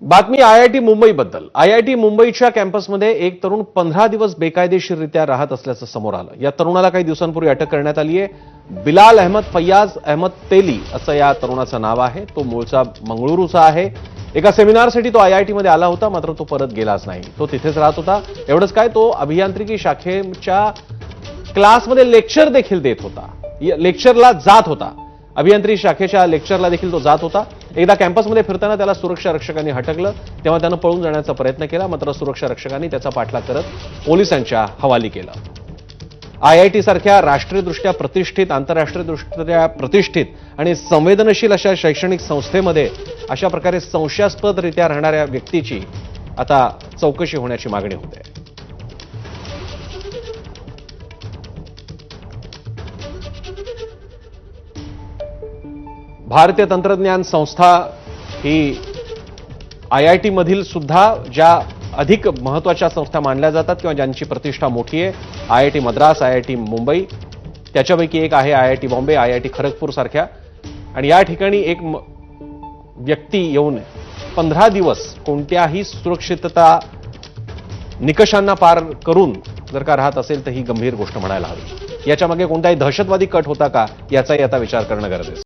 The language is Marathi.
बातमी आयआयटी मुंबईबद्दल। आयआयटी मुंबईच्या कॅम्पसमध्ये एक तरुण 15 दिवस बेकायदेशीररित्या राहत असल्याचं समोर आलं। या तरुणाला काही दिवसांपूर्वी अटक करण्यात आली आहे। बिलाल अहमद फैयाज अहमद तेली असं या तरुणाचं नाव आहे। तो मूळचा मंगळुरूचा आहे। एका सेमिनारसाठी तो आयआयटीमध्ये आला होता, मात्र तो परत गेलाच नाही। तो तिथेच राहत होता। एवढंच काय, तो अभियांत्रिकी शाखेच्या क्लासमध्ये लेक्चर देखील देत होता, लेक्चरला जात होता। अभियांत्रिकी शाखेच्या लेक्चरला देखील तो जात होता। एकदा कॅम्पसमध्ये फिरताना त्याला सुरक्षा रक्षकांनी हटकलं, तेव्हा त्यानं पळून जाण्याचा प्रयत्न केला, मात्र सुरक्षा रक्षकांनी त्याचा पाठलाग करत पोलिसांच्या हवाली केलं। आयआयटी सारख्या राष्ट्रीयदृष्ट्या प्रतिष्ठित, आंतरराष्ट्रीयदृष्ट्या प्रतिष्ठित आणि संवेदनशील अशा शैक्षणिक संस्थेमध्ये अशा प्रकारे संशयास्पदरित्या राहणाऱ्या व्यक्तीची आता चौकशी होण्याची मागणी होते। भारतीय तंत्रज्ञान संस्था ही आयआयटी मधील सुद्धा ज्या अधिक महत्त्वाच्या संस्था मानल्या जातात किंवा ज्यांची प्रतिष्ठा मोठी आहे, आयआयटी मद्रास, आयआयटी मुंबई, त्याच्यापैकी एक आहे आयआयटी बॉम्बे, आयआयटी खरगपूर सारख्या। आणि या ठिकाणी एक व्यक्ती येऊन 15 दिवस कोणत्याही सुरक्षितता निकषांना पार करून जर का राहत असेल तर ही गंभीर गोष्ट म्हणायला हवी। याच्यामागे कोणताही दहशतवादी कट होता का, याचाही आता विचार करणं गरजेचं आहे।